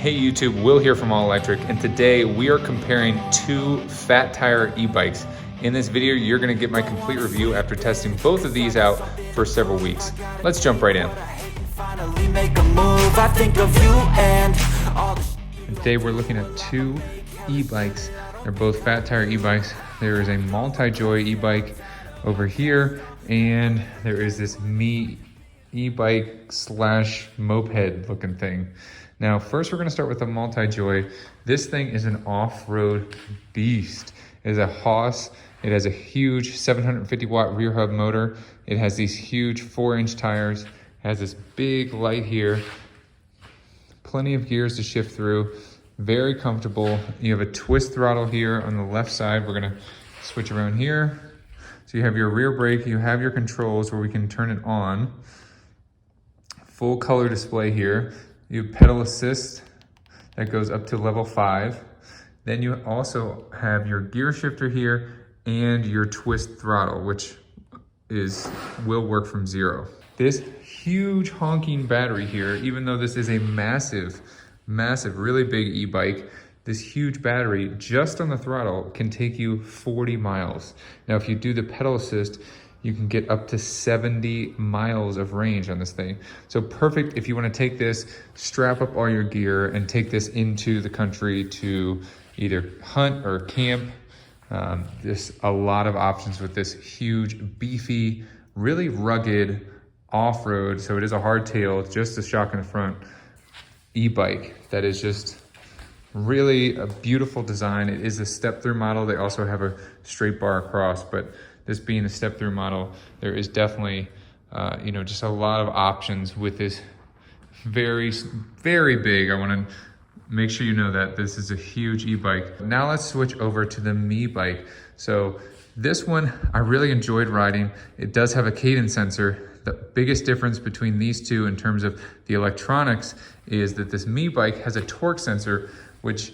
Hey YouTube, Will here from All Electric, and today we are comparing two fat tire e-bikes. In this video, you're gonna get my complete review after testing both of these out for several weeks. Let's jump right in. Today we're looking at two e-bikes. They're both fat tire e-bikes. There is a Multijoy e-bike over here, and there is this Meebike slash moped looking thing. Now, first we're gonna start with the Multijoy. This thing is an off-road beast. It is a Haas. It has a huge 750 watt rear hub motor. It has these huge 4-inch tires. It has this big light here. Plenty of gears to shift through. Very comfortable. You have a twist throttle here on the left side. We're gonna switch around here. So you have your rear brake, you have your controls where we can turn it on. Full color display here. You have pedal assist that goes up to level 5. Then you also have your gear shifter here and your twist throttle, which will work from 0. This huge honking battery here, even though this is a massive, really big e-bike, this huge battery just on the throttle can take you 40 miles. Now, if you do the pedal assist, you can get up to 70 miles of range on this thing. So perfect if you wanna take this, strap up all your gear and take this into the country to either hunt or camp. There's a lot of options with this huge, beefy, really rugged off-road. So it is a hardtail, just a shock in the front e-bike that is just really a beautiful design. It is a step-through model. They also have a straight bar across, but this being a step-through model, there is definitely, just a lot of options with this very, very big. I want to make sure you know that this is a huge e-bike. Now let's switch over to the Meebike. So this one, I really enjoyed riding. It does have a cadence sensor. The biggest difference between these two in terms of the electronics is that this Meebike has a torque sensor, which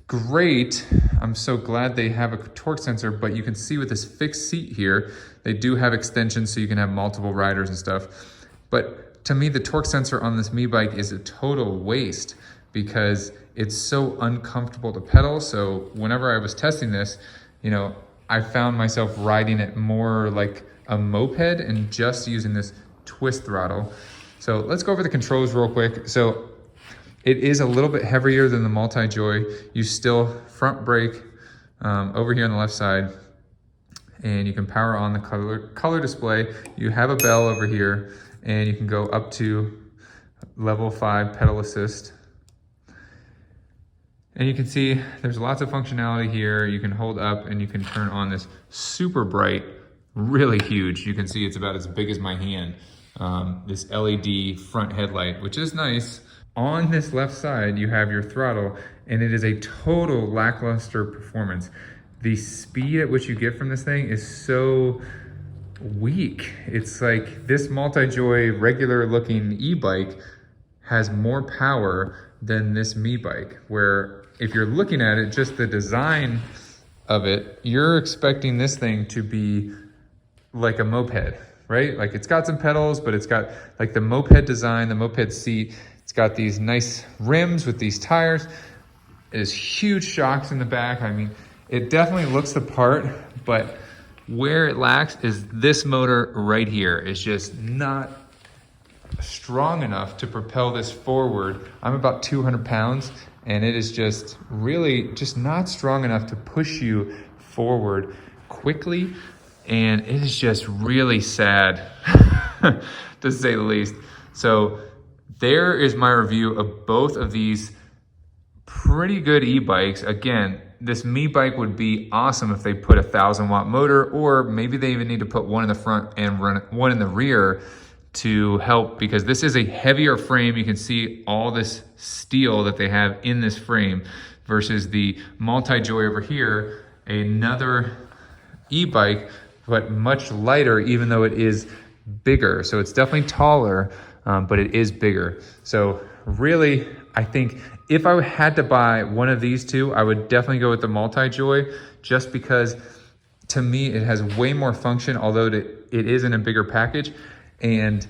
great. I'm so glad they have a torque sensor, but you can see with this fixed seat here, they do have extensions so you can have multiple riders and stuff. But to me, the torque sensor on this Meebike is a total waste because it's so uncomfortable to pedal. So whenever I was testing this, I found myself riding it more like a moped and just using this twist throttle. So let's go over the controls real quick. So it is a little bit heavier than the Multijoy. You still front brake over here on the left side, and you can power on the color display. You have a bell over here, and you can go up to level 5 pedal assist. And you can see there's lots of functionality here. You can hold up and you can turn on this super bright, really huge. You can see it's about as big as my hand. This LED front headlight, which is nice. On this left side, you have your throttle, and it is a total lackluster performance. The speed at which you get from this thing is so weak. It's like this Multijoy regular looking e-bike has more power than this Meebike, where if you're looking at it, just the design of it, you're expecting this thing to be like a moped, right? Like it's got some pedals, but it's got like the moped design, the moped seat. It's got these nice rims with these tires. It has huge shocks in the back. I mean, it definitely looks the part, but where it lacks is this motor right here is just not strong enough to propel this forward. I'm about 200 pounds, and it is just really just not strong enough to push you forward quickly. And it is just really sad, to say the least. So there is my review of both of these pretty good e-bikes. Again, this Meebike would be awesome if they put a 1,000 watt motor, or maybe they even need to put one in the front and run one in the rear to help, because this is a heavier frame. You can see all this steel that they have in this frame versus the Multijoy over here, another e-bike, but much lighter, even though it is bigger. So it's definitely taller, but it is bigger. So really, I think if I had to buy one of these two, I would definitely go with the Multijoy, just because to me, it has way more function, although it is in a bigger package. And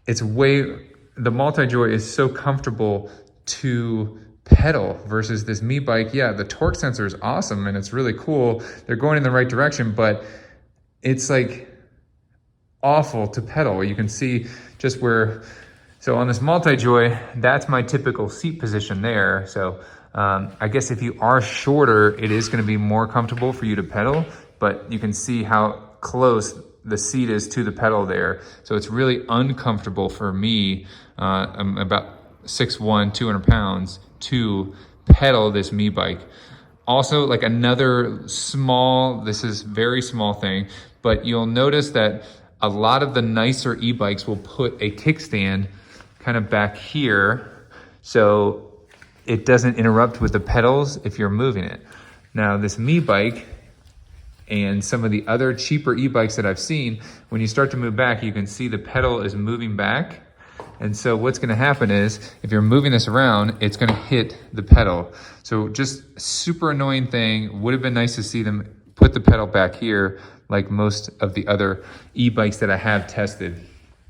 it's the Multijoy is so comfortable to pedal versus this Meebike. Yeah, the torque sensor is awesome and it's really cool. They're going in the right direction, but it's like awful to pedal. You can see just where, so on this Multijoy, that's my typical seat position there. So I guess if you are shorter, it is gonna be more comfortable for you to pedal, but you can see how close the seat is to the pedal there. So it's really uncomfortable for me. I'm about 6'1", 200 pounds to pedal this Meebike. Also, like another small, this is very small thing, but you'll notice that a lot of the nicer e-bikes will put a kickstand kind of back here so it doesn't interrupt with the pedals if you're moving it. Now this Meebike and some of the other cheaper e-bikes that I've seen, when you start to move back, you can see the pedal is moving back. And so what's gonna happen is, if you're moving this around, it's gonna hit the pedal. So just super annoying thing. Would have been nice to see them put the pedal back here like most of the other e-bikes that I have tested.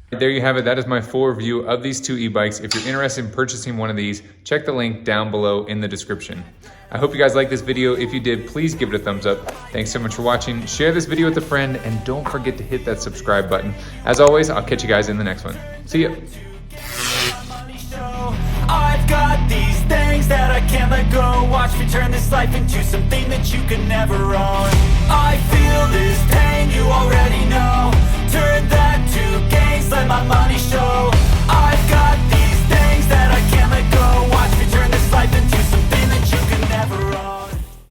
There you have it. That is my full review of these two e-bikes. If you're interested in purchasing one of these, check the link down below in the description. I hope you guys liked this video. If you did, please give it a thumbs up. Thanks so much for watching. Share this video with a friend and don't forget to hit that subscribe button. As always, I'll catch you guys in the next one. See ya. I've got these things that I can't let go. Watch me turn this life into something that you can never own. I feel this pain, you already know. Turn that to gains, let my money show.